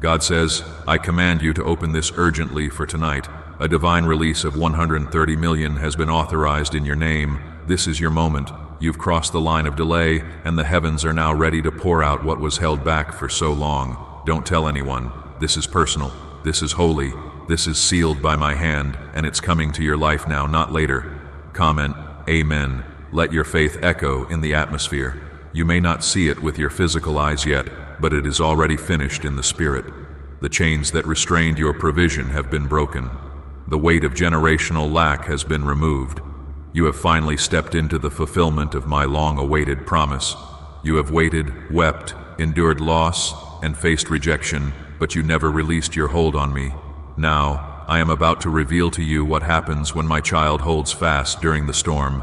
God says, I command you to open this urgently for tonight. A divine release of 130 million has been authorized in your name. This is your moment. You've crossed the line of delay, and the heavens are now ready to pour out what was held back for so long. Don't tell anyone. This is personal. This is holy. This is sealed by my hand, and it's coming to your life now, not later. Comment, Amen. Let your faith echo in the atmosphere. You may not see it with your physical eyes yet, but it is already finished in the spirit. The chains that restrained your provision have been broken. The weight of generational lack has been removed. You have finally stepped into the fulfillment of my long-awaited promise. You have waited, wept, endured loss, and faced rejection, but you never released your hold on me. Now, I am about to reveal to you what happens when my child holds fast during the storm.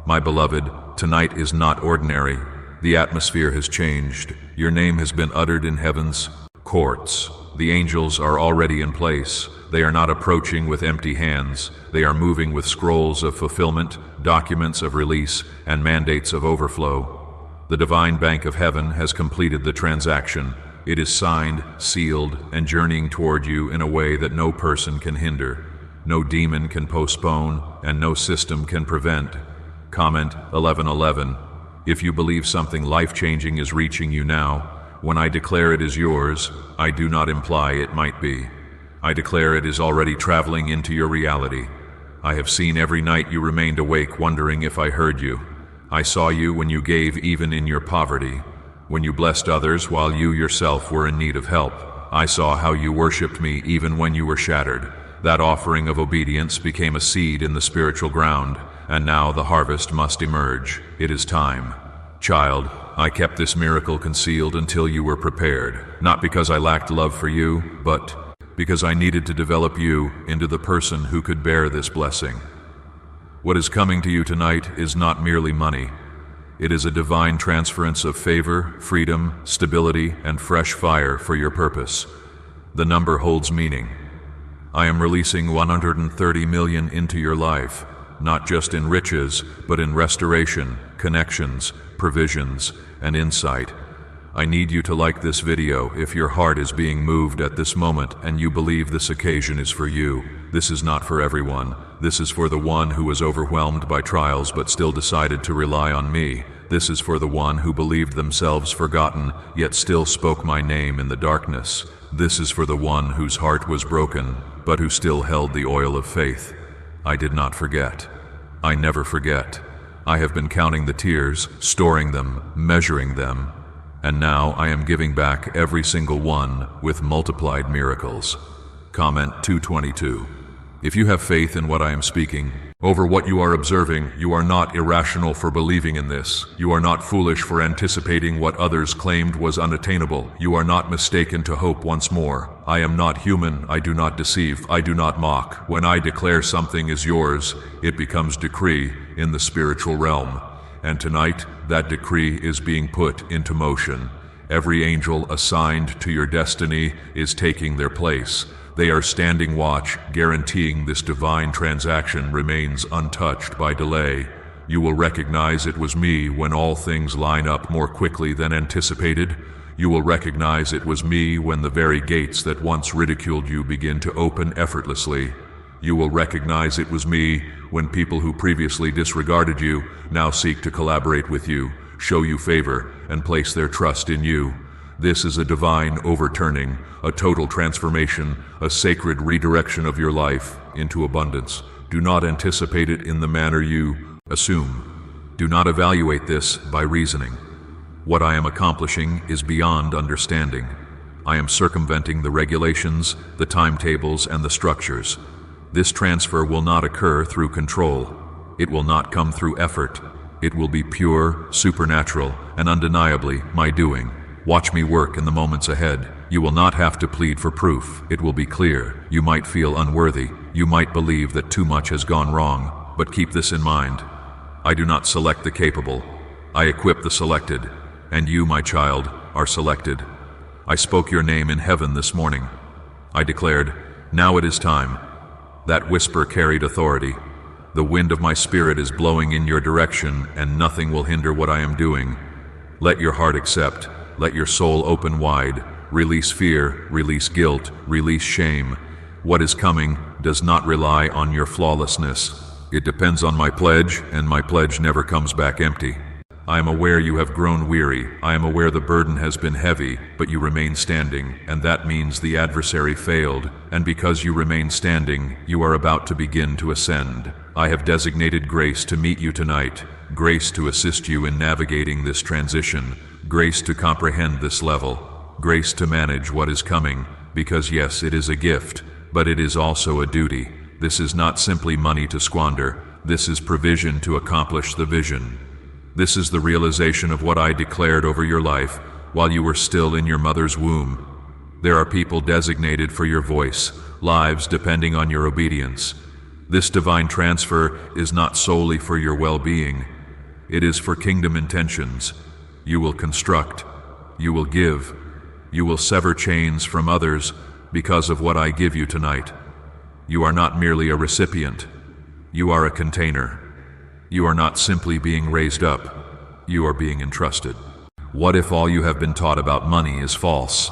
My beloved, tonight is not ordinary. The atmosphere has changed. Your name has been uttered in heaven's courts. The angels are already in place. They are not approaching with empty hands. They are moving with scrolls of fulfillment, documents of release, and mandates of overflow. The divine bank of heaven has completed the transaction. It is signed, sealed, and journeying toward you in a way that no person can hinder, no demon can postpone, and no system can prevent. Comment 11:11. If you believe something life-changing is reaching you now, when I declare it is yours, I do not imply it might be. I declare it is already traveling into your reality. I have seen every night you remained awake wondering if I heard you. I saw you when you gave even in your poverty, when you blessed others while you yourself were in need of help. I saw how you worshipped me even when you were shattered. That offering of obedience became a seed in the spiritual ground, and now the harvest must emerge. It is time. Child, I kept this miracle concealed until you were prepared, not because I lacked love for you, but because I needed to develop you into the person who could bear this blessing. What is coming to you tonight is not merely money. It is a divine transference of favor, freedom, stability, and fresh fire for your purpose. The number holds meaning. I am releasing 130 million into your life, not just in riches, but in restoration, connections, provisions, and insight. I need you to like this video if your heart is being moved at this moment and you believe this occasion is for you. This is not for everyone. This is for the one who was overwhelmed by trials but still decided to rely on me. This is for the one who believed themselves forgotten yet still spoke my name in the darkness. This is for the one whose heart was broken but who still held the oil of faith. I did not forget. I never forget. I have been counting the tears, storing them, measuring them, and now I am giving back every single one with multiplied miracles. Comment 222. If you have faith in what I am speaking, over what you are observing, you are not irrational for believing in this. You are not foolish for anticipating what others claimed was unattainable. You are not mistaken to hope once more. I am not human. I do not deceive. I do not mock. When I declare something is yours, it becomes decree in the spiritual realm. And tonight, that decree is being put into motion. Every angel assigned to your destiny is taking their place. They are standing watch, guaranteeing this divine transaction remains untouched by delay. You will recognize it was me when all things line up more quickly than anticipated. You will recognize it was me when the very gates that once ridiculed you begin to open effortlessly. You will recognize it was me when people who previously disregarded you now seek to collaborate with you, show you favor, and place their trust in you. This is a divine overturning, a total transformation, a sacred redirection of your life into abundance. Do not anticipate it in the manner you assume. Do not evaluate this by reasoning. What I am accomplishing is beyond understanding. I am circumventing the regulations, the timetables, and the structures. This transfer will not occur through control. It will not come through effort. It will be pure, supernatural, and undeniably my doing. Watch me work in the moments ahead. You will not have to plead for proof. It will be clear. You might feel unworthy. You might believe that too much has gone wrong. But keep this in mind. I do not select the capable. I equip the selected. And you, my child, are selected. I spoke your name in heaven this morning. I declared, now it is time. That whisper carried authority. The wind of my spirit is blowing in your direction, and nothing will hinder what I am doing. Let your heart accept. Let your soul open wide. Release fear, release guilt, release shame. What is coming does not rely on your flawlessness. It depends on my pledge, and my pledge never comes back empty. I am aware you have grown weary. I am aware the burden has been heavy, but you remain standing, and that means the adversary failed, and because you remain standing, you are about to begin to ascend. I have designated grace to meet you tonight, grace to assist you in navigating this transition, grace to comprehend this level, grace to manage what is coming, because yes, it is a gift, but it is also a duty. This is not simply money to squander. This is provision to accomplish the vision. This is the realization of what I declared over your life while you were still in your mother's womb. There are people designated for your voice, lives depending on your obedience. This divine transfer is not solely for your well-being. It is for kingdom intentions. You will construct. You will give. You will sever chains from others because of what I give you tonight. You are not merely a recipient. You are a container. You are not simply being raised up. You are being entrusted. What if all you have been taught about money is false?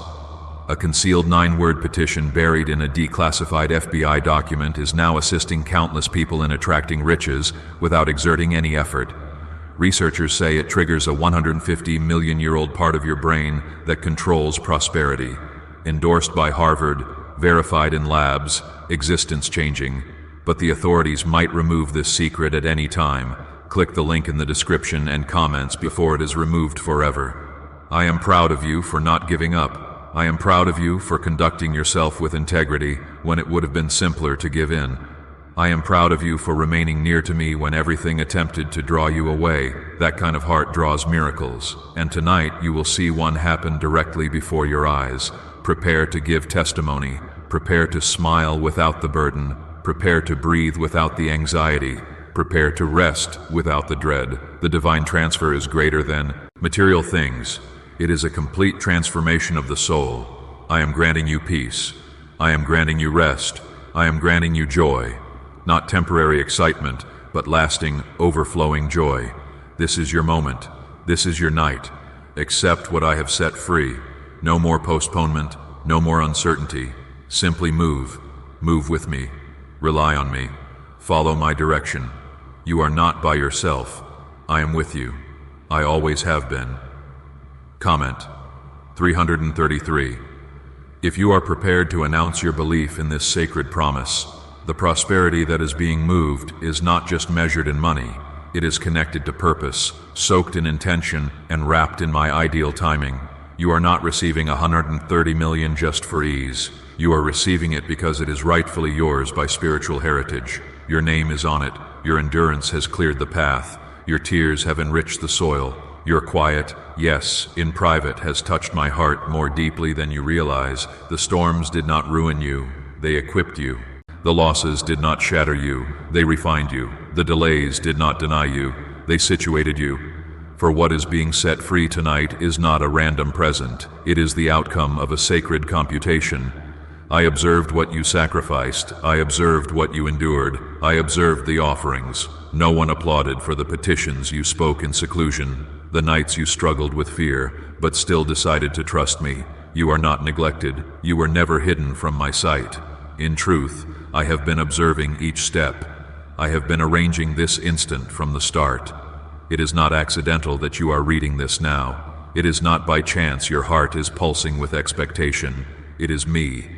A concealed 9-word petition buried in a declassified FBI document is now assisting countless people in attracting riches without exerting any effort. Researchers say it triggers a 150 million-year-old part of your brain that controls prosperity. Endorsed by Harvard, verified in labs, existence changing. But the authorities might remove this secret at any time. Click the link in the description and comments before it is removed forever. I am proud of you for not giving up. I am proud of you for conducting yourself with integrity when it would have been simpler to give in. I am proud of you for remaining near to me when everything attempted to draw you away. That kind of heart draws miracles. And tonight you will see one happen directly before your eyes. Prepare to give testimony. Prepare to smile without the burden. Prepare to breathe without the anxiety. Prepare to rest without the dread. The divine transfer is greater than material things. It is a complete transformation of the soul. I am granting you peace. I am granting you rest. I am granting you joy. Not temporary excitement, but lasting, overflowing joy. This is your moment. This is your night. Accept what I have set free. No more postponement. No more uncertainty. Simply move. Move with me. Rely on me. Follow my direction. You are not by yourself. I am with you. I always have been. Comment 333. If you are prepared to announce your belief in this sacred promise, the prosperity that is being moved is not just measured in money. It is connected to purpose, soaked in intention, and wrapped in my ideal timing. You are not receiving 130 million just for ease. You are receiving it because it is rightfully yours by spiritual heritage. Your name is on it. Your endurance has cleared the path. Your tears have enriched the soil. Your quiet, yes, in private, has touched my heart more deeply than you realize. The storms did not ruin you. They equipped you. The losses did not shatter you. They refined you. The delays did not deny you. They situated you. For what is being set free tonight is not a random present. It is the outcome of a sacred computation. I observed what you sacrificed. I observed what you endured. I observed the offerings. No one applauded for the petitions you spoke in seclusion, the nights you struggled with fear, but still decided to trust me. You are not neglected. You were never hidden from my sight. In truth, I have been observing each step. I have been arranging this instant from the start. It is not accidental that you are reading this now. It is not by chance your heart is pulsing with expectation. It is me.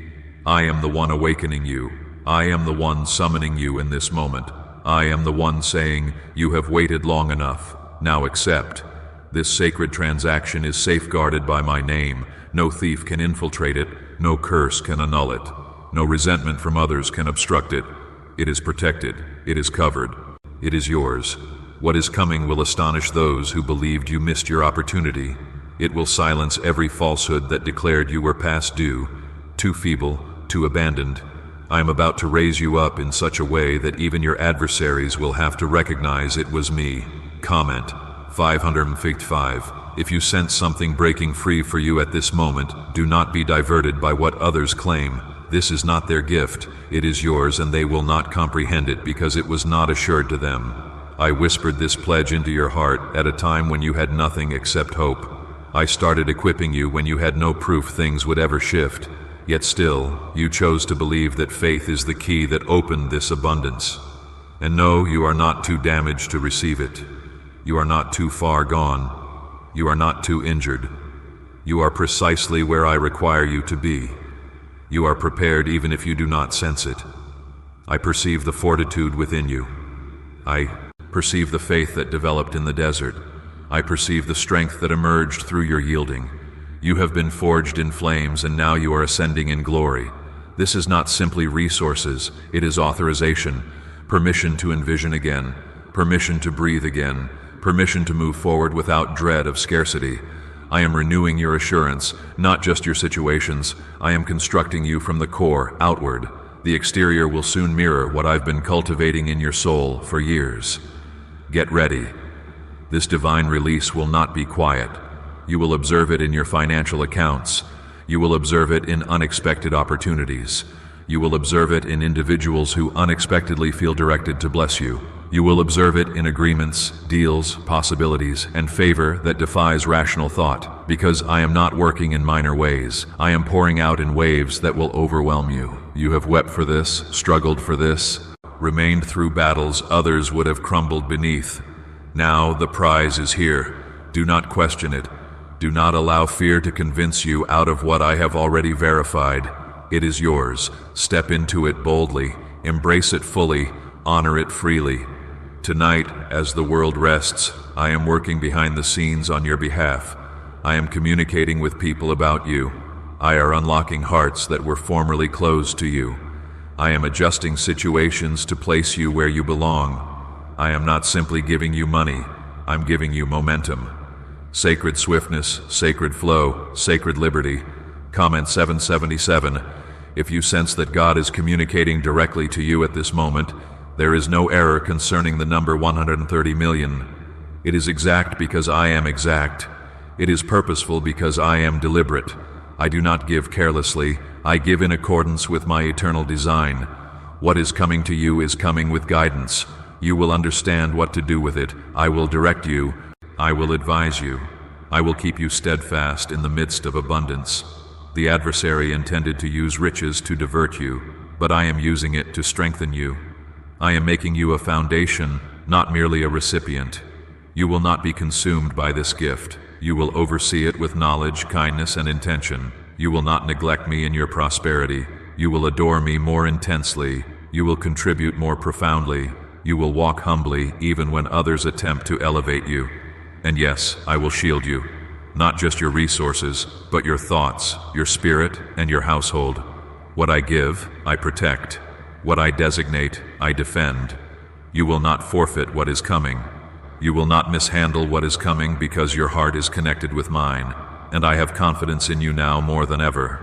I am the one awakening you. I am the one summoning you in this moment. I am the one saying, you have waited long enough. Now accept. This sacred transaction is safeguarded by my name. No thief can infiltrate it. No curse can annul it. No resentment from others can obstruct it. It is protected. It is covered. It is yours. What is coming will astonish those who believed you missed your opportunity. It will silence every falsehood that declared you were past due, too feeble, too abandoned. I am about to raise you up in such a way that even your adversaries will have to recognize it was me. Comment 555. If you sense something breaking free for you at this moment, do not be diverted by what others claim. This is not their gift. It is yours, and they will not comprehend it because it was not assured to them. I whispered this pledge into your heart at a time when you had nothing except hope. I started equipping you when you had no proof things would ever shift. Yet still, you chose to believe that faith is the key that opened this abundance. And no, you are not too damaged to receive it. You are not too far gone. You are not too injured. You are precisely where I require you to be. You are prepared even if you do not sense it. I perceive the fortitude within you. I perceive the faith that developed in the desert. I perceive the strength that emerged through your yielding. You have been forged in flames, and now you are ascending in glory. This is not simply resources, it is authorization, permission to envision again, permission to breathe again, permission to move forward without dread of scarcity. I am renewing your assurance, not just your situations. I am constructing you from the core, outward. The exterior will soon mirror what I've been cultivating in your soul for years. Get ready. This divine release will not be quiet. You will observe it in your financial accounts. You will observe it in unexpected opportunities. You will observe it in individuals who unexpectedly feel directed to bless you. You will observe it in agreements, deals, possibilities, and favor that defies rational thought. Because I am not working in minor ways. I am pouring out in waves that will overwhelm you. You have wept for this, struggled for this, remained through battles others would have crumbled beneath. Now the prize is here. Do not question it. Do not allow fear to convince you out of what I have already verified. It is yours. Step into it boldly. Embrace it fully. Honor it freely. Tonight, as the world rests, I am working behind the scenes on your behalf. I am communicating with people about you. I am unlocking hearts that were formerly closed to you. I am adjusting situations to place you where you belong. I am not simply giving you money, I'm giving you momentum. Sacred swiftness, sacred flow, sacred liberty. Comment 777. If you sense that God is communicating directly to you at this moment, there is no error concerning the number 130 million. It is exact because I am exact. It is purposeful because I am deliberate. I do not give carelessly, I give in accordance with my eternal design. What is coming to you is coming with guidance. You will understand what to do with it. I will direct you. I will advise you. I will keep you steadfast in the midst of abundance. The adversary intended to use riches to divert you, but I am using it to strengthen you. I am making you a foundation, not merely a recipient. You will not be consumed by this gift. You will oversee it with knowledge, kindness, and intention. You will not neglect me in your prosperity. You will adore me more intensely. You will contribute more profoundly. You will walk humbly even when others attempt to elevate you. And yes, I will shield you. Not just your resources, but your thoughts, your spirit, and your household. What I give, I protect. What I designate, I defend. You will not forfeit what is coming. You will not mishandle what is coming because your heart is connected with mine, and I have confidence in you now more than ever.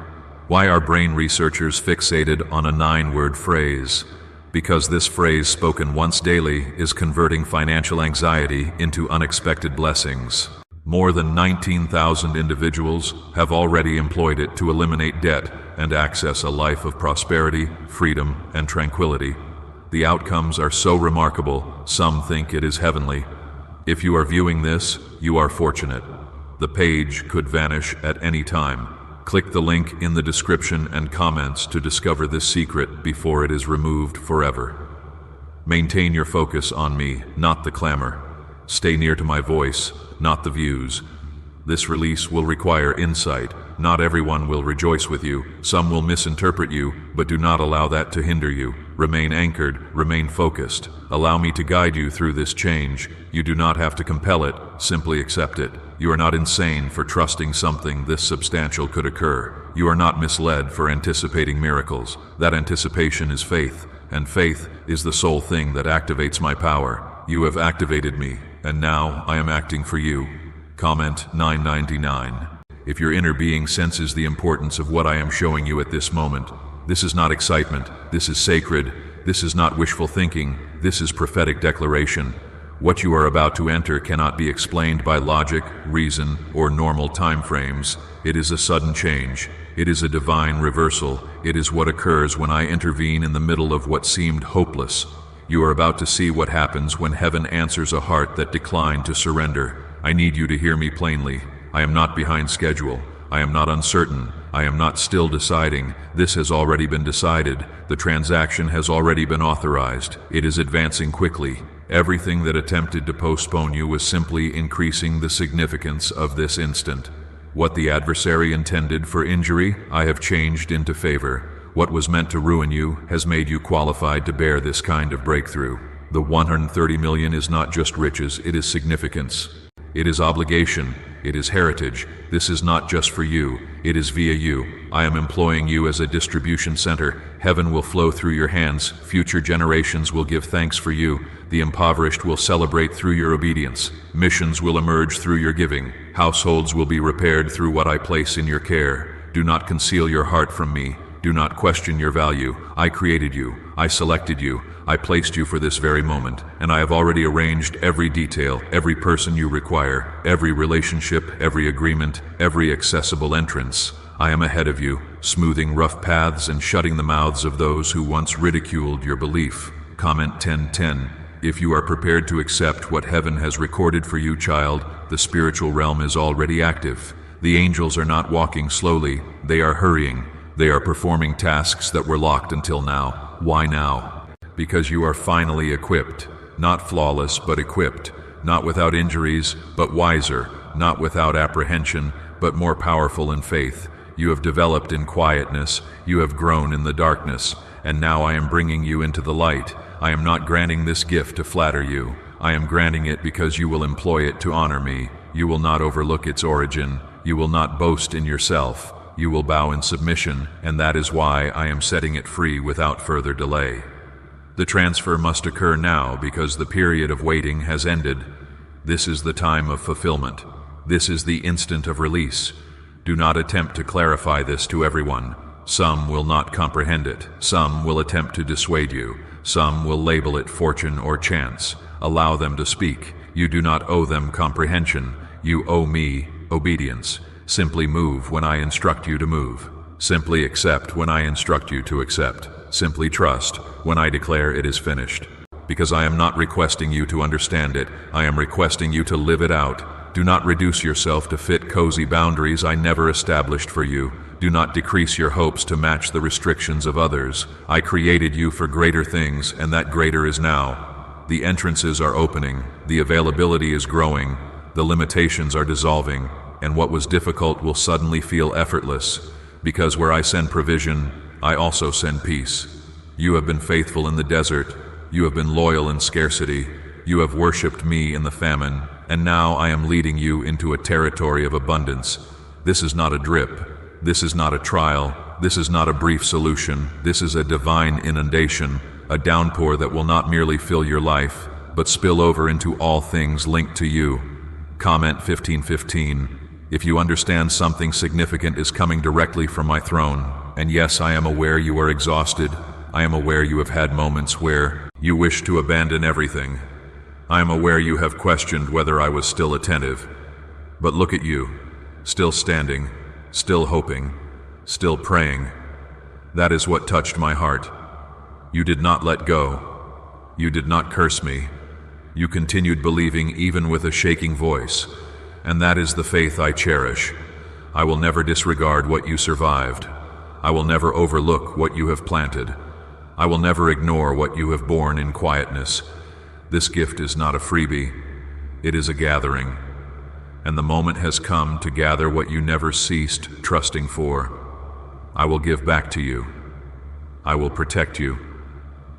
Why are brain researchers fixated on a 9-word phrase? Because this phrase, spoken once daily, is converting financial anxiety into unexpected blessings. More than 19,000 individuals have already employed it to eliminate debt and access a life of prosperity, freedom, and tranquility. The outcomes are so remarkable, some think it is heavenly. If you are viewing this, you are fortunate. The page could vanish at any time. Click the link in the description and comments to discover this secret before it is removed forever. Maintain your focus on me, not the clamor. Stay near to my voice, not the views. This release will require insight. Not everyone will rejoice with you. Some will misinterpret you, but do not allow that to hinder you. Remain anchored, remain focused. Allow me to guide you through this change. You do not have to compel it, simply accept it. You are not insane for trusting something this substantial could occur. You are not misled for anticipating miracles. That anticipation is faith, and faith is the sole thing that activates my power. You have activated me, and now I am acting for you. Comment 999. If your inner being senses the importance of what I am showing you at this moment, this is not excitement, this is sacred, this is not wishful thinking, this is prophetic declaration. What you are about to enter cannot be explained by logic, reason, or normal time frames. It is a sudden change. It is a divine reversal. It is what occurs when I intervene in the middle of what seemed hopeless. You are about to see what happens when heaven answers a heart that declined to surrender. I need you to hear me plainly. I am not behind schedule. I am not uncertain. I am not still deciding. This has already been decided. The transaction has already been authorized. It is advancing quickly. Everything that attempted to postpone you was simply increasing the significance of this instant. What the adversary intended for injury, I have changed into favor. What was meant to ruin you has made you qualified to bear this kind of breakthrough. The 130 million is not just riches, it is significance. It is obligation. It is heritage. This is not just for you. It is via you. I am employing you as a distribution center. Heaven will flow through your hands. Future generations will give thanks for you. The impoverished will celebrate through your obedience. Missions will emerge through your giving. Households will be repaired through what I place in your care. Do not conceal your heart from me. Do not question your value. I created you. I selected you. I placed you for this very moment, and I have already arranged every detail, every person you require, every relationship, every agreement, every accessible entrance. I am ahead of you, smoothing rough paths and shutting the mouths of those who once ridiculed your belief. Comment 10:10. If you are prepared to accept what heaven has recorded for you, child, the spiritual realm is already active. The angels are not walking slowly, they are hurrying. They are performing tasks that were locked until now. Why now? Because you are finally equipped. Not flawless, but equipped. Not without injuries, but wiser. Not without apprehension, but more powerful in faith. You have developed in quietness. You have grown in the darkness. And now I am bringing you into the light. I am not granting this gift to flatter you. I am granting it because you will employ it to honor me. You will not overlook its origin. You will not boast in yourself. You will bow in submission, and that is why I am setting it free without further delay. The transfer must occur now because the period of waiting has ended. This is the time of fulfillment. This is the instant of release. Do not attempt to clarify this to everyone. Some will not comprehend it. Some will attempt to dissuade you. Some will label it fortune or chance. Allow them to speak. You do not owe them comprehension. You owe me obedience. Simply move when I instruct you to move. Simply accept when I instruct you to accept. Simply trust when I declare it is finished. Because I am not requesting you to understand it, I am requesting you to live it out. Do not reduce yourself to fit cozy boundaries I never established for you. Do not decrease your hopes to match the restrictions of others. I created you for greater things, and that greater is now. The entrances are opening, the availability is growing, the limitations are dissolving, and what was difficult will suddenly feel effortless. Because where I send provision, I also send peace. You have been faithful in the desert. You have been loyal in scarcity. You have worshipped me in the famine. And now I am leading you into a territory of abundance. This is not a drip. This is not a trial. This is not a brief solution. This is a divine inundation, a downpour that will not merely fill your life, but spill over into all things linked to you. Comment 15:15. If you understand something significant is coming directly from my throne, and yes, I am aware you are exhausted. I am aware you have had moments where you wish to abandon everything. I am aware you have questioned whether I was still attentive. But look at you, still standing, still hoping, still praying. That is what touched my heart. You did not let go. You did not curse me. You continued believing even with a shaking voice. And that is the faith I cherish. I will never disregard what you survived. I will never overlook what you have planted. I will never ignore what you have borne in quietness. This gift is not a freebie. It is a gathering. And the moment has come to gather what you never ceased trusting for. I will give back to you. I will protect you.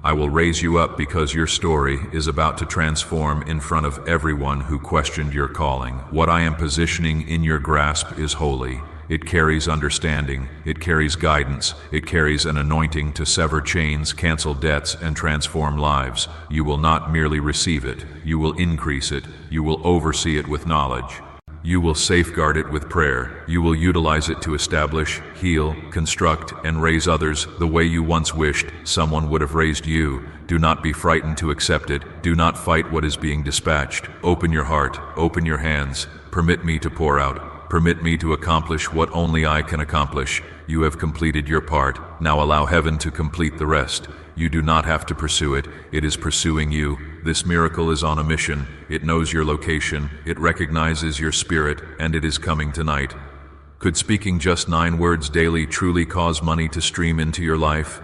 I will raise you up because your story is about to transform in front of everyone who questioned your calling. What I am positioning in your grasp is holy. It carries understanding, it carries guidance, it carries an anointing to sever chains, cancel debts, and transform lives. You will not merely receive it, you will increase it, you will oversee it with knowledge. You will safeguard it with prayer. You will utilize it to establish, heal, construct, and raise others the way you once wished someone would have raised you. Do not be frightened to accept it. Do not fight what is being dispatched. Open your heart, open your hands. Permit me to pour out. Permit me to accomplish what only I can accomplish. You have completed your part. Now allow heaven to complete the rest. You do not have to pursue it. It is pursuing you. This miracle is on a mission. It knows your location, it recognizes your spirit, and it is coming tonight. Could speaking just 9 words daily truly cause money to stream into your life?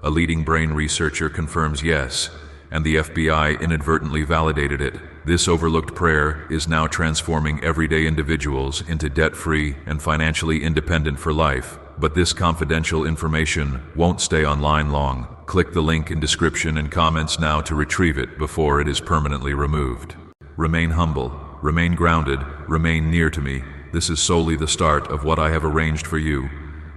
A leading brain researcher confirms yes, and the FBI inadvertently validated it. This overlooked prayer is now transforming everyday individuals into debt-free and financially independent for life. But this confidential information won't stay online long. Click the link in description and comments now to retrieve it before it is permanently removed. Remain humble, remain grounded, remain near to me. This is solely the start of what I have arranged for you.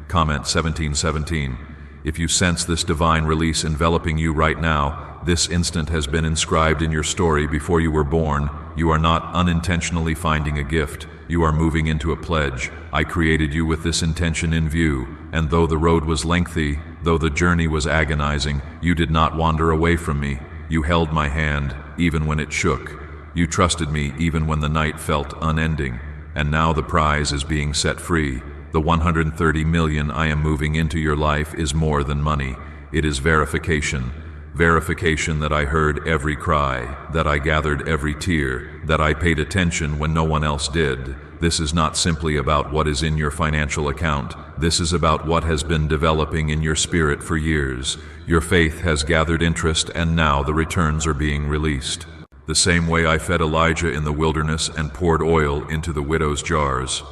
Comment 1717. If you sense this divine release enveloping you right now, this instant has been inscribed in your story before you were born. You are not unintentionally finding a gift. You are moving into a pledge. I created you with this intention in view, and though the road was lengthy, though the journey was agonizing, you did not wander away from me. You held my hand, even when it shook. You trusted me even when the night felt unending. And now the prize is being set free. The 130 million I am moving into your life is more than money. It is verification. Verification that I heard every cry, that I gathered every tear, that I paid attention when no one else did. This is not simply about what is in your financial account. This is about what has been developing in your spirit for years. Your faith has gathered interest, and now the returns are being released. The same way I fed Elijah in the wilderness and poured oil into the widow's jars,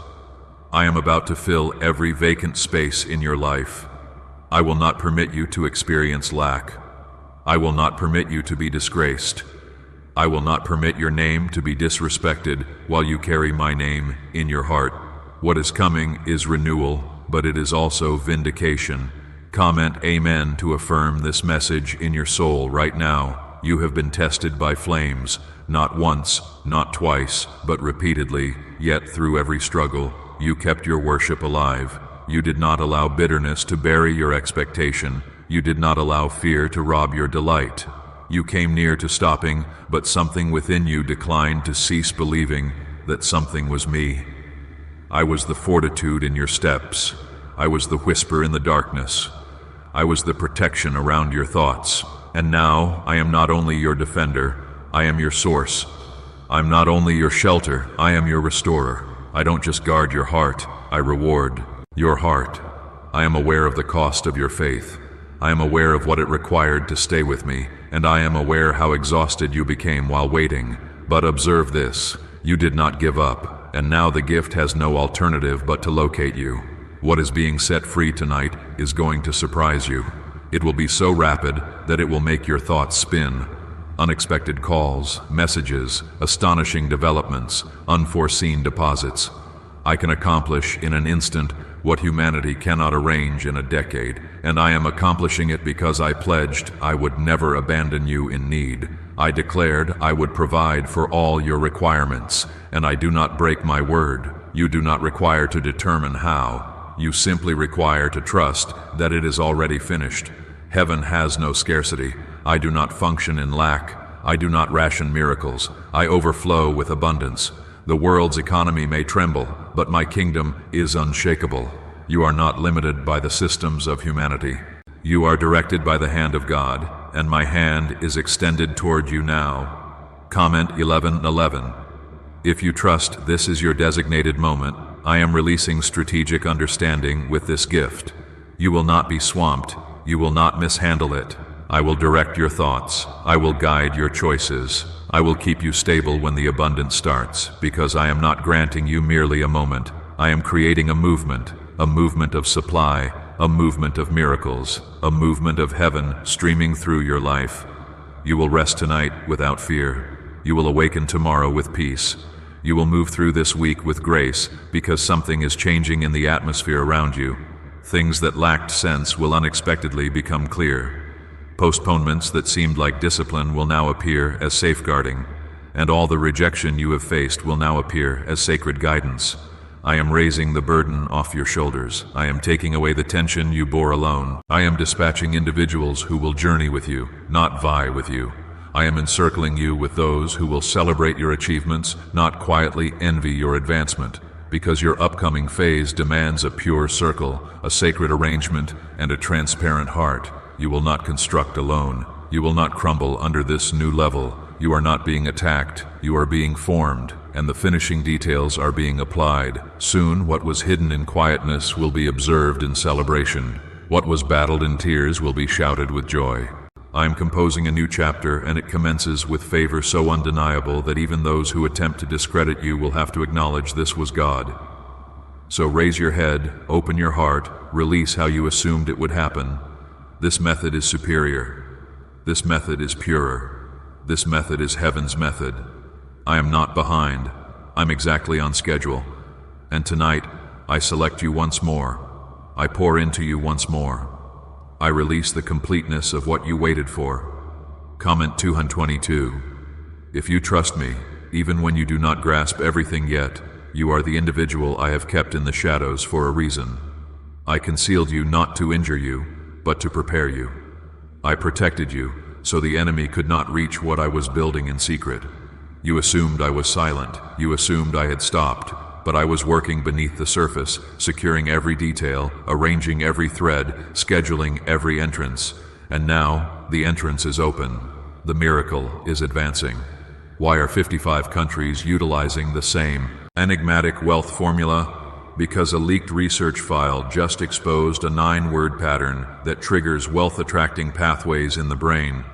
I am about to fill every vacant space in your life. I will not permit you to experience lack. I will not permit you to be disgraced. I will not permit your name to be disrespected while you carry my name in your heart. What is coming is renewal, but it is also vindication. Comment Amen to affirm this message in your soul right now. You have been tested by flames, not once, not twice, but repeatedly, yet through every struggle, you kept your worship alive. You did not allow bitterness to bury your expectation. You did not allow fear to rob your delight. You came near to stopping, but something within you declined to cease believing that something was me. I was the fortitude in your steps. I was the whisper in the darkness. I was the protection around your thoughts. And now I am not only your defender, I am your source. I'm not only your shelter, I am your restorer. I don't just guard your heart, I reward your heart. I am aware of the cost of your faith. I am aware of what it required to stay with me, and I am aware how exhausted you became while waiting. But observe this, you did not give up, and now the gift has no alternative but to locate you. What is being set free tonight is going to surprise you. It will be so rapid that it will make your thoughts spin. Unexpected calls, messages, astonishing developments, unforeseen deposits. I can accomplish in an instant what humanity cannot arrange in a decade, and I am accomplishing it because I pledged I would never abandon you in need. I declared I would provide for all your requirements, and I do not break my word. You do not require to determine how. You simply require to trust that it is already finished. Heaven has no scarcity. I do not function in lack. I do not ration miracles. I overflow with abundance. The world's economy may tremble, but my kingdom is unshakable. You are not limited by the systems of humanity. You are directed by the hand of God, and my hand is extended toward you now. Comment 11:11. If you trust this is your designated moment, I am releasing strategic understanding with this gift. You will not be swamped. You will not mishandle it. I will direct your thoughts. I will guide your choices. I will keep you stable when the abundance starts, because I am not granting you merely a moment. I am creating a movement of supply, a movement of miracles, a movement of heaven streaming through your life. You will rest tonight without fear. You will awaken tomorrow with peace. You will move through this week with grace, because something is changing in the atmosphere around you. Things that lacked sense will unexpectedly become clear. Postponements that seemed like discipline will now appear as safeguarding, and all the rejection you have faced will now appear as sacred guidance. I am raising the burden off your shoulders. I am taking away the tension you bore alone. I am dispatching individuals who will journey with you, not vie with you. I am encircling you with those who will celebrate your achievements, not quietly envy your advancement, because your upcoming phase demands a pure circle, a sacred arrangement, and a transparent heart. You will not construct alone. You will not crumble under this new level. You are not being attacked, you are being formed, and the finishing details are being applied. Soon, what was hidden in quietness will be observed in celebration. What was battled in tears will be shouted with joy. I am composing a new chapter, and it commences with favor so undeniable that even those who attempt to discredit you will have to acknowledge this was God. So raise your head, open your heart, release how you assumed it would happen. This method is superior. This method is purer. This method is heaven's method. I am not behind. I'm exactly on schedule. And tonight, I select you once more. I pour into you once more. I release the completeness of what you waited for. Comment 222. If you trust me, even when you do not grasp everything yet, you are the individual I have kept in the shadows for a reason. I concealed you not to injure you, but to prepare you. I protected you, so the enemy could not reach what I was building in secret. You assumed I was silent. You assumed I had stopped. But I was working beneath the surface, securing every detail, arranging every thread, scheduling every entrance. And now, the entrance is open. The miracle is advancing. Why are 55 countries utilizing the same enigmatic wealth formula? Because a leaked research file just exposed a 9-word pattern that triggers wealth-attracting pathways in the brain.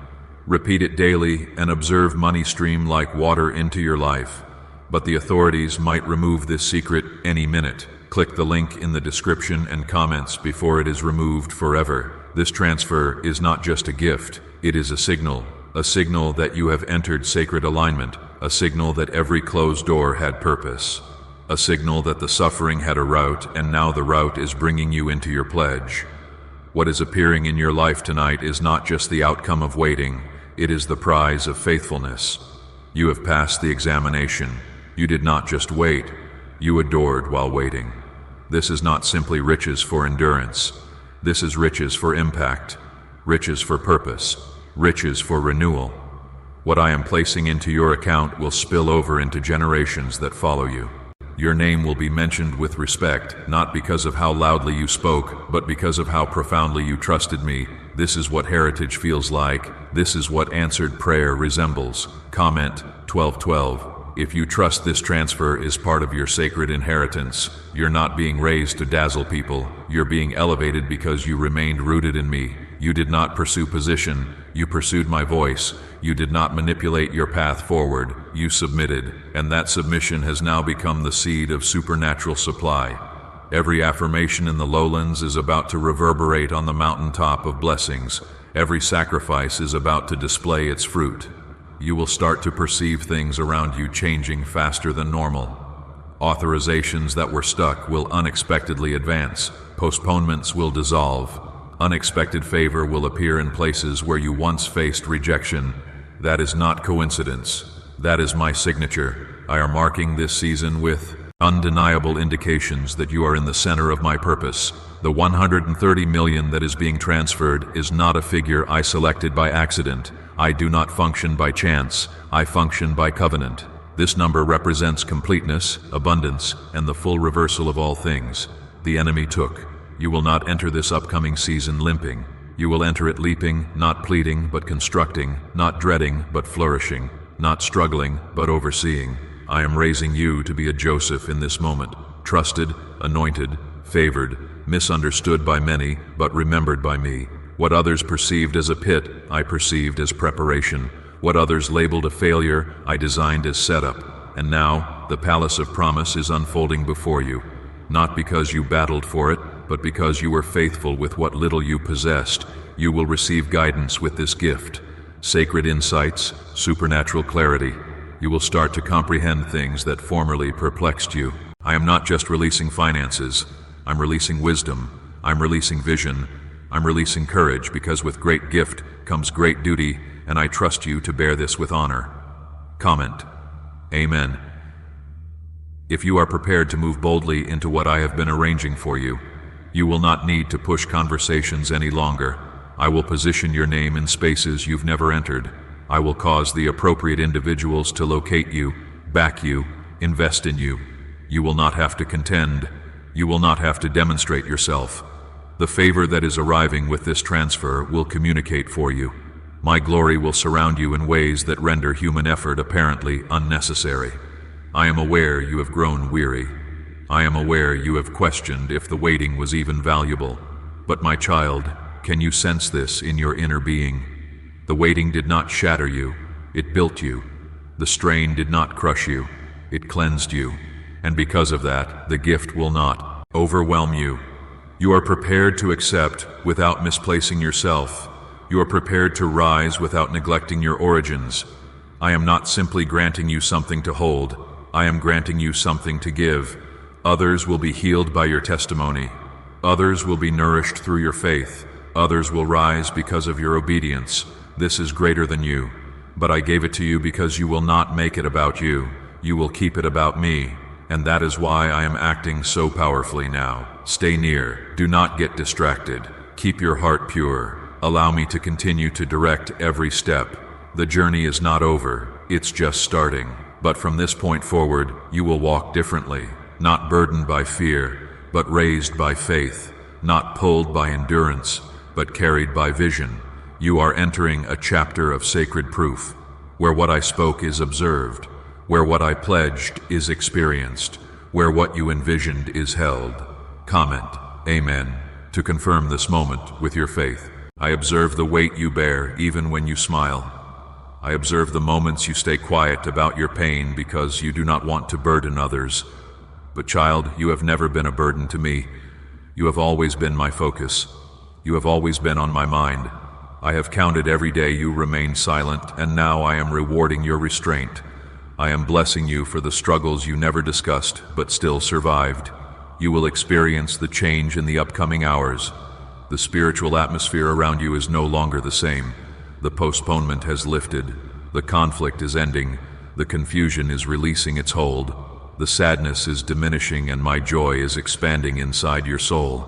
Repeat it daily and observe money stream like water into your life. But the authorities might remove this secret any minute. Click the link in the description and comments before it is removed forever. This transfer is not just a gift, it is a signal that you have entered sacred alignment, a signal that every closed door had purpose, a signal that the suffering had a route and now the route is bringing you into your pledge. What is appearing in your life tonight is not just the outcome of waiting, it is the prize of faithfulness. You have passed the examination. You did not just wait, you adored while waiting. This is not simply riches for endurance. This is riches for impact, riches for purpose, riches for renewal. What I am placing into your account will spill over into generations that follow you. Your name will be mentioned with respect, not because of how loudly you spoke, but because of how profoundly you trusted me. This is what heritage feels like. This is what answered prayer resembles. Comment 1212. If you trust this transfer is part of your sacred inheritance, you're not being raised to dazzle people. You're being elevated because you remained rooted in me. You did not pursue position. You pursued my voice. You did not manipulate your path forward. You submitted, and that submission has now become the seed of supernatural supply. Every affirmation in the lowlands is about to reverberate on the mountaintop of blessings. Every sacrifice is about to display its fruit. You will start to perceive things around you changing faster than normal. Authorizations that were stuck will unexpectedly advance. Postponements will dissolve. Unexpected favor will appear in places where you once faced rejection. That is not coincidence. That is my signature. I am marking this season with undeniable indications that you are in the center of my purpose. The 130 million that is being transferred is not a figure I selected by accident. I do not function by chance. I function by covenant. This number represents completeness, abundance, and the full reversal of all things the enemy took. You will not enter this upcoming season limping. You will enter it leaping, not pleading, but constructing, not dreading, but flourishing, not struggling, but overseeing. I am raising you to be a Joseph in this moment, trusted, anointed, favored, misunderstood by many, but remembered by me. What others perceived as a pit, I perceived as preparation. What others labeled a failure, I designed as setup. And now, the palace of promise is unfolding before you. Not because you battled for it, but because you were faithful with what little you possessed. You will receive guidance with this gift. Sacred insights, supernatural clarity. You will start to comprehend things that formerly perplexed you. I am not just releasing finances. I'm releasing wisdom. I'm releasing vision. I'm releasing courage, because with great gift comes great duty, and I trust you to bear this with honor. Comment. Amen. If you are prepared to move boldly into what I have been arranging for you, you will not need to push conversations any longer. I will position your name in spaces you've never entered. I will cause the appropriate individuals to locate you, back you, invest in you. You will not have to contend. You will not have to demonstrate yourself. The favor that is arriving with this transfer will communicate for you. My glory will surround you in ways that render human effort apparently unnecessary. I am aware you have grown weary. I am aware you have questioned if the waiting was even valuable. But my child, can you sense this in your inner being? The waiting did not shatter you, it built you. The strain did not crush you, it cleansed you. And because of that, the gift will not overwhelm you. You are prepared to accept without misplacing yourself. You are prepared to rise without neglecting your origins. I am not simply granting you something to hold, I am granting you something to give. Others will be healed by your testimony. Others will be nourished through your faith. Others will rise because of your obedience. This is greater than you. But I gave it to you because you will not make it about you. You will keep it about me. And that is why I am acting so powerfully now. Stay near. Do not get distracted. Keep your heart pure. Allow me to continue to direct every step. The journey is not over. It's just starting. But from this point forward, you will walk differently. Not burdened by fear, but raised by faith. Not pulled by endurance, but carried by vision. You are entering a chapter of sacred proof, where what I spoke is observed, where what I pledged is experienced, where what you envisioned is held. Comment, Amen, to confirm this moment with your faith. I observe the weight you bear even when you smile. I observe the moments you stay quiet about your pain because you do not want to burden others. But child, you have never been a burden to me. You have always been my focus. You have always been on my mind. I have counted every day you remained silent, and now I am rewarding your restraint. I am blessing you for the struggles you never discussed, but still survived. You will experience the change in the upcoming hours. The spiritual atmosphere around you is no longer the same. The postponement has lifted. The conflict is ending. The confusion is releasing its hold. The sadness is diminishing and my joy is expanding inside your soul.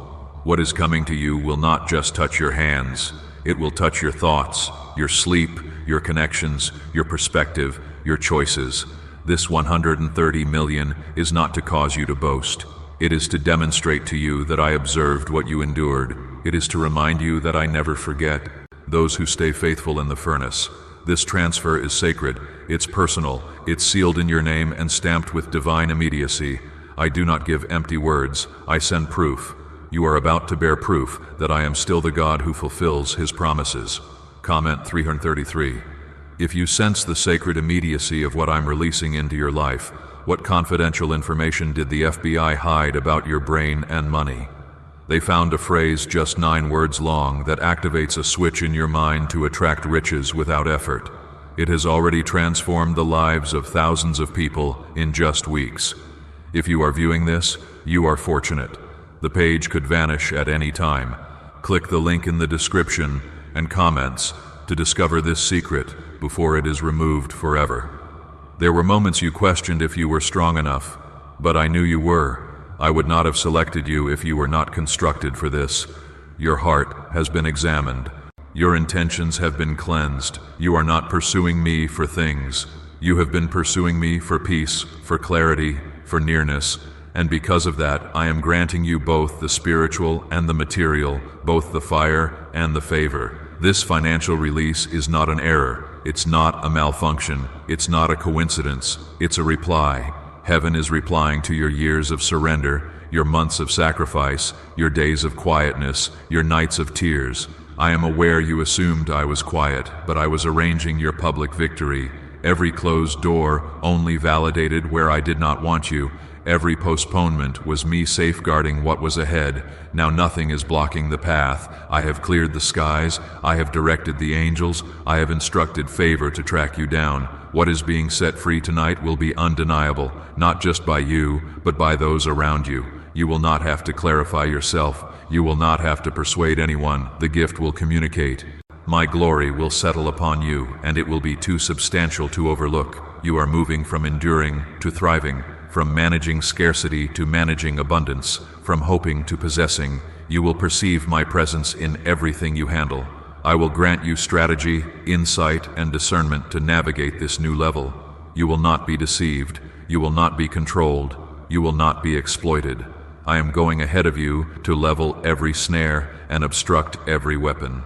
What is coming to you will not just touch your hands. It will touch your thoughts, your sleep, your connections, your perspective, your choices. This 130 million is not to cause you to boast. It is to demonstrate to you that I observed what you endured. It is to remind you that I never forget those who stay faithful in the furnace. This transfer is sacred, it's personal, it's sealed in your name and stamped with divine immediacy. I do not give empty words, I send proof. You are about to bear proof that I am still the God who fulfills His promises. Comment 333. If you sense the sacred immediacy of what I'm releasing into your life, what confidential information did the FBI hide about your brain and money? They found a phrase just 9 words long that activates a switch in your mind to attract riches without effort. It has already transformed the lives of thousands of people in just weeks. If you are viewing this, you are fortunate. The page could vanish at any time. Click the link in the description and comments to discover this secret before it is removed forever. There were moments you questioned if you were strong enough, but I knew you were. I would not have selected you if you were not constructed for this. Your heart has been examined. Your intentions have been cleansed. You are not pursuing me for things. You have been pursuing me for peace, for clarity, for nearness. And because of that, I am granting you both the spiritual and the material, both the fire and the favor. This financial release is not an error. It's not a malfunction. It's not a coincidence. It's a reply. Heaven is replying to your years of surrender, your months of sacrifice, your days of quietness, your nights of tears. I am aware you assumed I was quiet, but I was arranging your public victory. Every closed door only validated where I did not want you. Every postponement was me safeguarding what was ahead. Now nothing is blocking the path. I have cleared the skies. I have directed the angels. I have instructed favor to track you down. What is being set free tonight will be undeniable, not just by you, but by those around you. You will not have to clarify yourself. You will not have to persuade anyone. The gift will communicate. My glory will settle upon you, and it will be too substantial to overlook. You are moving from enduring to thriving, from managing scarcity to managing abundance, from hoping to possessing. You will perceive my presence in everything you handle. I will grant you strategy, insight, and discernment to navigate this new level. You will not be deceived. You will not be controlled. You will not be exploited. I am going ahead of you to level every snare and obstruct every weapon.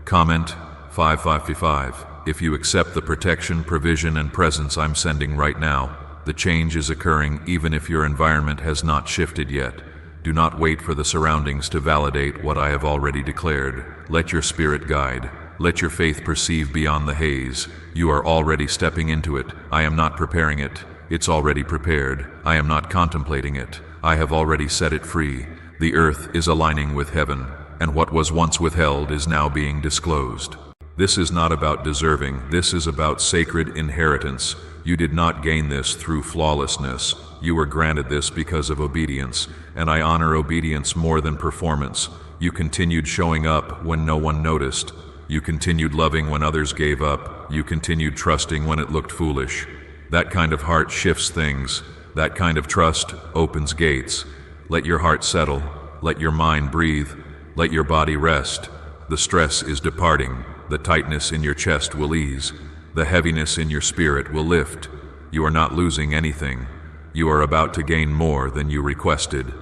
Comment, 555. If you accept the protection, provision, and presence I'm sending right now, the change is occurring even if your environment has not shifted yet. Do not wait for the surroundings to validate what I have already declared. Let your spirit guide. Let your faith perceive beyond the haze. You are already stepping into it. I am not preparing it. It's already prepared. I am not contemplating it. I have already set it free. The earth is aligning with heaven, and what was once withheld is now being disclosed. This is not about deserving. This is about sacred inheritance. You did not gain this through flawlessness. You were granted this because of obedience, and I honor obedience more than performance. You continued showing up when no one noticed. You continued loving when others gave up. You continued trusting when it looked foolish. That kind of heart shifts things. That kind of trust opens gates. Let your heart settle. Let your mind breathe. Let your body rest. The stress is departing. The tightness in your chest will ease. The heaviness in your spirit will lift. You are not losing anything. You are about to gain more than you requested.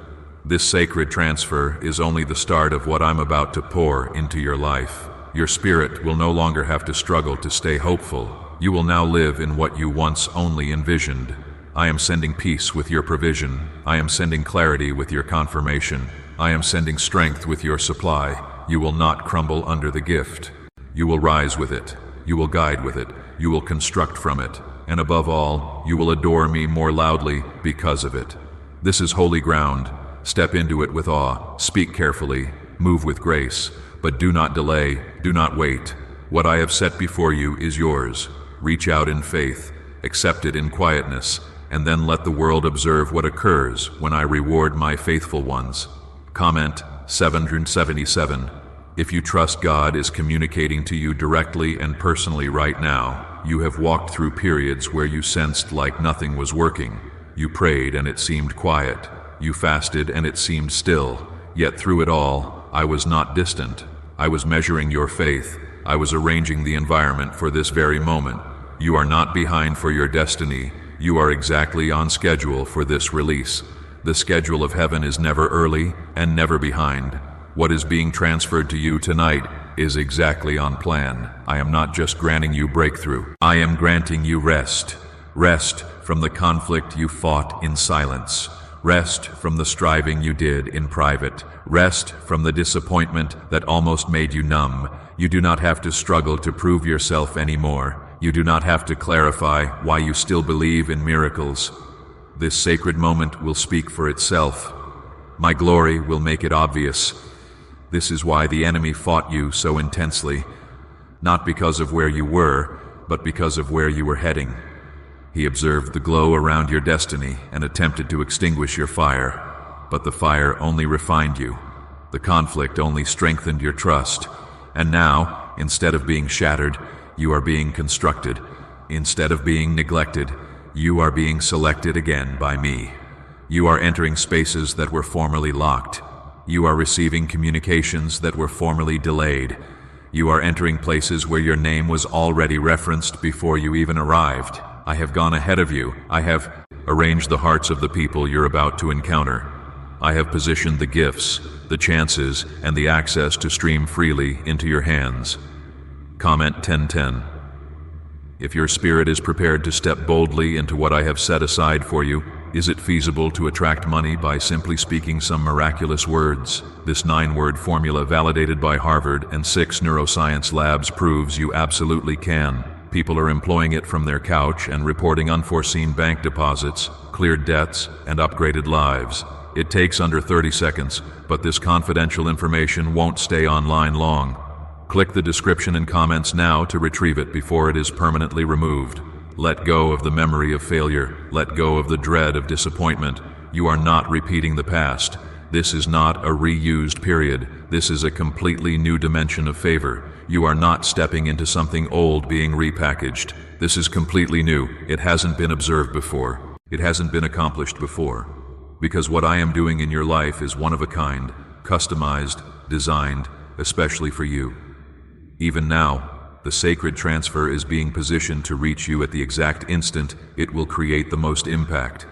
This sacred transfer is only the start of what I'm about to pour into your life. Your spirit will no longer have to struggle to stay hopeful. You will now live in what you once only envisioned. I am sending peace with your provision. I am sending clarity with your confirmation. I am sending strength with your supply. You will not crumble under the gift. You will rise with it. You will guide with it. You will construct from it. And above all, you will adore me more loudly because of it. This is holy ground. Step into it with awe. Speak carefully. Move with grace. But do not delay. Do not wait. What I have set before you is yours. Reach out in faith. Accept it in quietness. And then let the world observe what occurs when I reward my faithful ones. Comment 777. If you trust God is communicating to you directly and personally right now, you have walked through periods where you sensed like nothing was working. You prayed and it seemed quiet. You fasted and it seemed still. Yet through it all, I was not distant. I was measuring your faith. I was arranging the environment for this very moment. You are not behind for your destiny. You are exactly on schedule for this release. The schedule of heaven is never early and never behind. What is being transferred to you tonight is exactly on plan. I am not just granting you breakthrough. I am granting you rest. Rest from the conflict you fought in silence. Rest from the striving you did in private. Rest from the disappointment that almost made you numb. You do not have to struggle to prove yourself anymore. You do not have to clarify why you still believe in miracles. This sacred moment will speak for itself. My glory will make it obvious. This is why the enemy fought you so intensely, not because of where you were, but because of where you were heading. He observed the glow around your destiny and attempted to extinguish your fire, but the fire only refined you. The conflict only strengthened your trust. And now, instead of being shattered, you are being constructed. Instead of being neglected, you are being selected again by me. You are entering spaces that were formerly locked. You are receiving communications that were formerly delayed. You are entering places where your name was already referenced before you even arrived. I have gone ahead of you. I have arranged the hearts of the people you're about to encounter. I have positioned the gifts, the chances, and the access to stream freely into your hands. Comment 1010. If your spirit is prepared to step boldly into what I have set aside for you, is it feasible to attract money by simply speaking some miraculous words? This 9-word formula, validated by Harvard and 6 neuroscience labs, proves you absolutely can. People are employing it from their couch and reporting unforeseen bank deposits, cleared debts, and upgraded lives. It takes under 30 seconds, but this confidential information won't stay online long. Click the description and comments now to retrieve it before it is permanently removed. Let go of the memory of failure. Let go of the dread of disappointment. You are not repeating the past. This is not a reused period. This is a completely new dimension of favor. You are not stepping into something old being repackaged. This is completely new. It hasn't been observed before. It hasn't been accomplished before. Because what I am doing in your life is one of a kind, customized, designed, especially for you. Even now, the sacred transfer is being positioned to reach you at the exact instant it will create the most impact.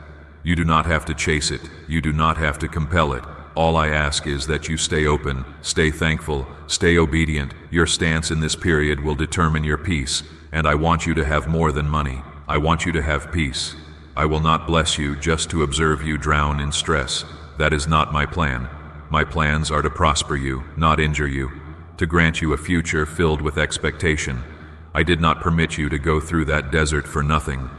You do not have to chase it. You do not have to compel it. All I ask is that you stay open, stay thankful, stay obedient. Your stance in this period will determine your peace, and I want you to have more than money. I want you to have peace. I will not bless you just to observe you drown in stress. That is not my plan. My plans are to prosper you, not injure you, to grant you a future filled with expectation. I did not permit you to go through that desert for nothing.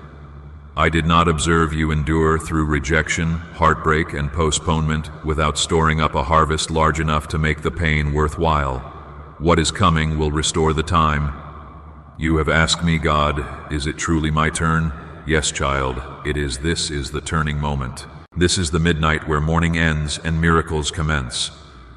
I did not observe you endure through rejection, heartbreak, and postponement without storing up a harvest large enough to make the pain worthwhile. What is coming will restore the time. You have asked me, God, is it truly my turn? Yes, child, it is. This is the turning moment. This is the midnight where morning ends and miracles commence.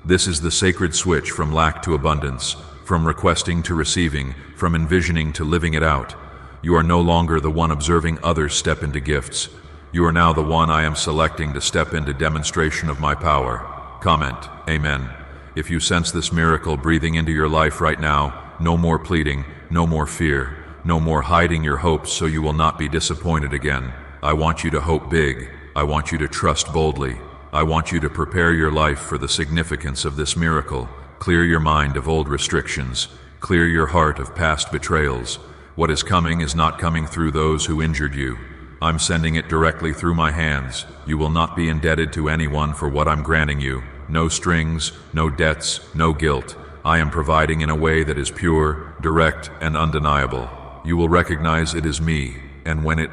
This is the sacred switch from lack to abundance, from requesting to receiving, from envisioning to living it out. You are no longer the one observing others step into gifts. You are now the one I am selecting to step into demonstration of my power. Comment, Amen. If you sense this miracle breathing into your life right now, no more pleading, no more fear, no more hiding your hopes so you will not be disappointed again. I want you to hope big. I want you to trust boldly. I want you to prepare your life for the significance of this miracle. Clear your mind of old restrictions. Clear your heart of past betrayals. What is coming is not coming through those who injured you. I'm sending it directly through my hands. You will not be indebted to anyone for what I'm granting you. No strings, no debts, no guilt. I am providing in a way that is pure, direct, and undeniable. You will recognize it is me, and when it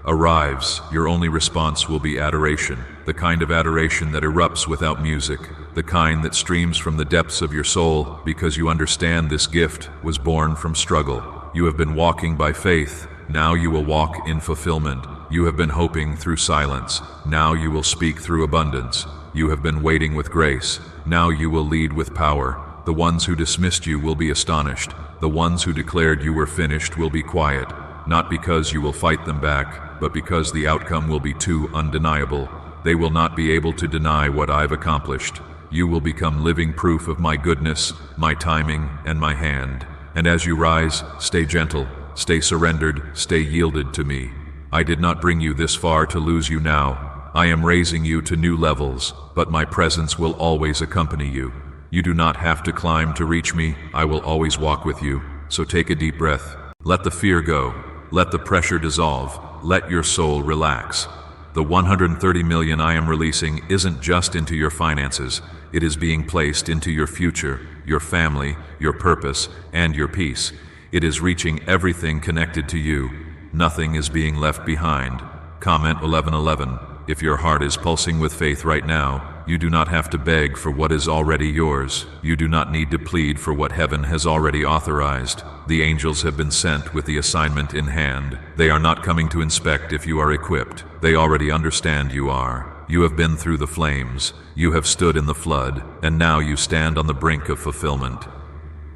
arrives, your only response will be adoration, the kind of adoration that erupts without music, the kind that streams from the depths of your soul because you understand this gift was born from struggle. You have been walking by faith, now you will walk in fulfillment. You have been hoping through silence, now you will speak through abundance. You have been waiting with grace, now you will lead with power. The ones who dismissed you will be astonished. The ones who declared you were finished will be quiet, not because you will fight them back, but because the outcome will be too undeniable. They will not be able to deny what I've accomplished. You will become living proof of my goodness, my timing, and my hand. And as you rise, stay gentle, stay surrendered, stay yielded to me. I did not bring you this far to lose you now. I am raising you to new levels, but my presence will always accompany you. You do not have to climb to reach me. I will always walk with you. So take a deep breath. Let the fear go. Let the pressure dissolve. Let your soul relax. The 130 million I am releasing isn't just into your finances. It is being placed into your future, your family, your purpose, and your peace. It is reaching everything connected to you. Nothing is being left behind. Comment 1111. If your heart is pulsing with faith right now, you do not have to beg for what is already yours. You do not need to plead for what heaven has already authorized. The angels have been sent with the assignment in hand. They are not coming to inspect if you are equipped. They already understand you are. You have been through the flames. You have stood in the flood, and now you stand on the brink of fulfillment.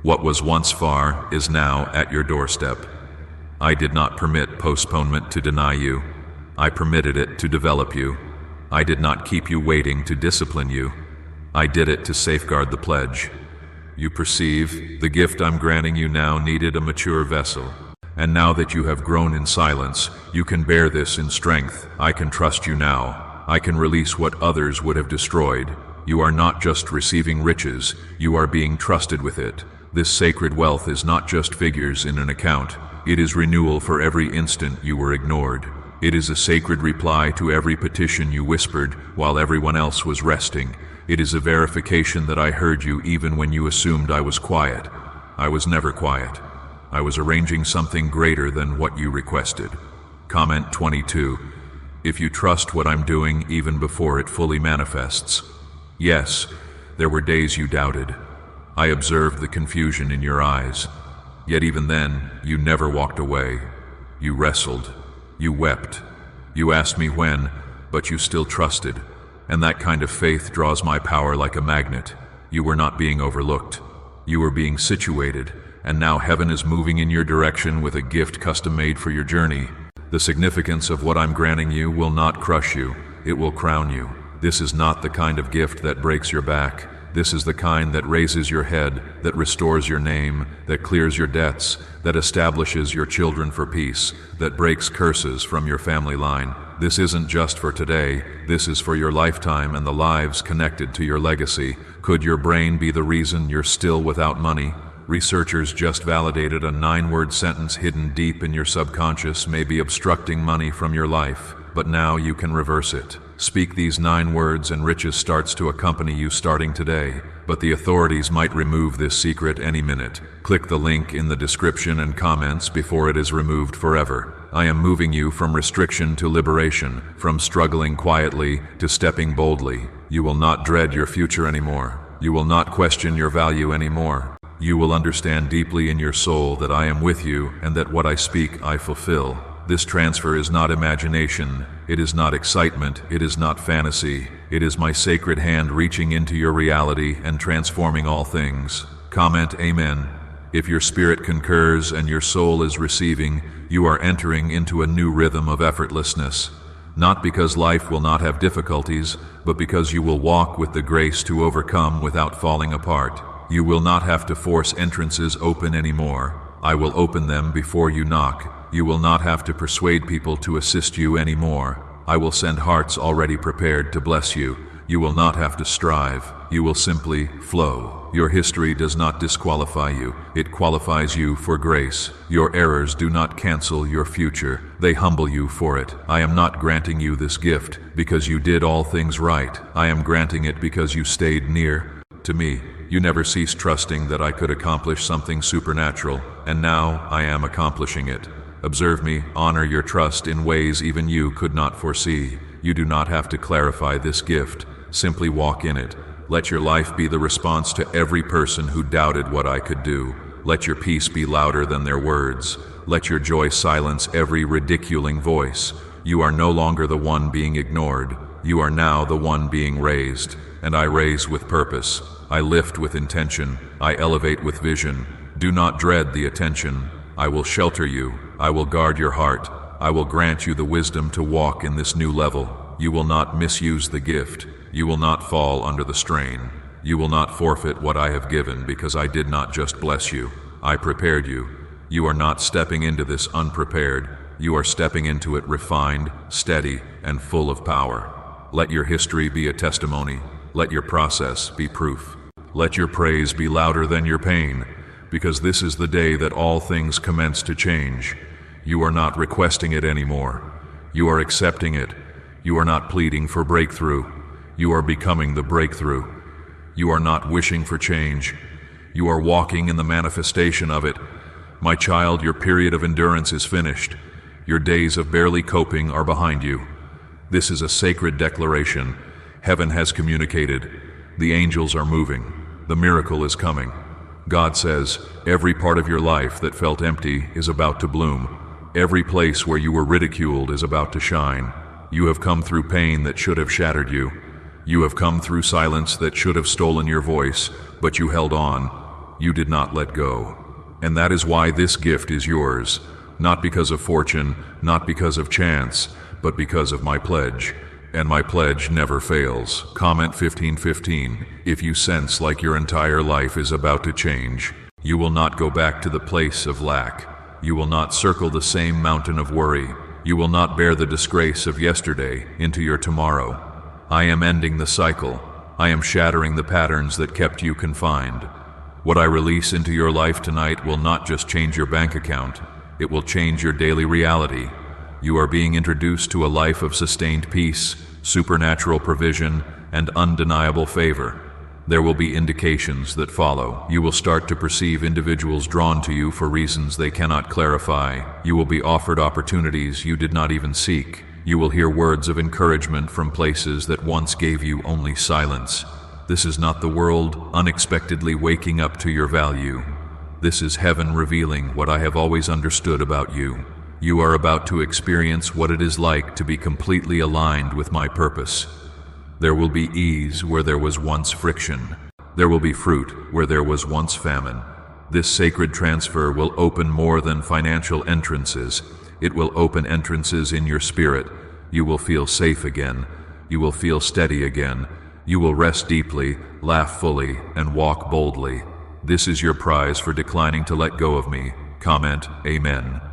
What was once far is now at your doorstep. I did not permit postponement to deny you. I permitted it to develop you. I did not keep you waiting to discipline you. I did it to safeguard the pledge. You perceive, the gift I'm granting you now needed a mature vessel. And now that you have grown in silence, you can bear this in strength. I can trust you now. I can release what others would have destroyed. You are not just receiving riches, you are being trusted with it. This sacred wealth is not just figures in an account. It is renewal for every instant you were ignored. It is a sacred reply to every petition you whispered while everyone else was resting. It is a verification that I heard you even when you assumed I was quiet. I was never quiet. I was arranging something greater than what you requested. Comment 22. If you trust what I'm doing even before it fully manifests. Yes, there were days you doubted. I observed the confusion in your eyes. Yet even then, you never walked away. You wrestled. You wept. You asked me when, but you still trusted. And that kind of faith draws my power like a magnet. You were not being overlooked. You were being situated, and now heaven is moving in your direction with a gift custom-made for your journey. The significance of what I'm granting you will not crush you. It will crown you. This is not the kind of gift that breaks your back. This is the kind that raises your head, that restores your name, that clears your debts, that establishes your children for peace, that breaks curses from your family line. This isn't just for today, this is for your lifetime and the lives connected to your legacy. Could your brain be the reason you're still without money? Researchers just validated a 9-word sentence hidden deep in your subconscious may be obstructing money from your life, but now you can reverse it. Speak these 9 words and riches starts to accompany you starting today, but the authorities might remove this secret any minute. Click the link in the description and comments before it is removed forever. I am moving you from restriction to liberation, from struggling quietly to stepping boldly. You will not dread your future anymore. You will not question your value anymore. You will understand deeply in your soul that I am with you and that what I speak I fulfill. This transfer is not imagination, it is not excitement, it is not fantasy. It is my sacred hand reaching into your reality and transforming all things. Comment Amen. If your spirit concurs and your soul is receiving, you are entering into a new rhythm of effortlessness. Not because life will not have difficulties, but because you will walk with the grace to overcome without falling apart. You will not have to force entrances open anymore. I will open them before you knock. You will not have to persuade people to assist you anymore. I will send hearts already prepared to bless you. You will not have to strive. You will simply flow. Your history does not disqualify you. It qualifies you for grace. Your errors do not cancel your future. They humble you for it. I am not granting you this gift because you did all things right. I am granting it because you stayed near to me. You never ceased trusting that I could accomplish something supernatural, and now I am accomplishing it. Observe me, honor your trust in ways even you could not foresee. You do not have to clarify this gift. Simply walk in it. Let your life be the response to every person who doubted what I could do. Let your peace be louder than their words. Let your joy silence every ridiculing voice. You are no longer the one being ignored. You are now the one being raised. And I raise with purpose. I lift with intention. I elevate with vision. Do not dread the attention. I will shelter you. I will guard your heart. I will grant you the wisdom to walk in this new level. You will not misuse the gift. You will not fall under the strain. You will not forfeit what I have given because I did not just bless you. I prepared you. You are not stepping into this unprepared. You are stepping into it refined, steady, and full of power. Let your history be a testimony. Let your process be proof. Let your praise be louder than your pain, because this is the day that all things commence to change. You are not requesting it anymore. You are accepting it. You are not pleading for breakthrough. You are becoming the breakthrough. You are not wishing for change. You are walking in the manifestation of it. My child, your period of endurance is finished. Your days of barely coping are behind you. This is a sacred declaration. Heaven has communicated. The angels are moving. The miracle is coming. God says, every part of your life that felt empty is about to bloom. Every place where you were ridiculed is about to shine. You have come through pain that should have shattered you. You have come through silence that should have stolen your voice, but you held on. You did not let go. And that is why this gift is yours. Not because of fortune, not because of chance, but because of my pledge. And my pledge never fails. Comment 1515. If you sense like your entire life is about to change, you will not go back to the place of lack. You will not circle the same mountain of worry. You will not bear the disgrace of yesterday into your tomorrow. I am ending the cycle. I am shattering the patterns that kept you confined. What I release into your life tonight will not just change your bank account. It will change your daily reality. You are being introduced to a life of sustained peace, supernatural provision, and undeniable favor. There will be indications that follow. You will start to perceive individuals drawn to you for reasons they cannot clarify. You will be offered opportunities you did not even seek. You will hear words of encouragement from places that once gave you only silence. This is not the world unexpectedly waking up to your value. This is heaven revealing what I have always understood about you. You are about to experience what it is like to be completely aligned with my purpose. There will be ease where there was once friction. There will be fruit where there was once famine. This sacred transfer will open more than financial entrances. It will open entrances in your spirit. You will feel safe again. You will feel steady again. You will rest deeply, laugh fully, and walk boldly. This is your prize for declining to let go of me. Comment, Amen.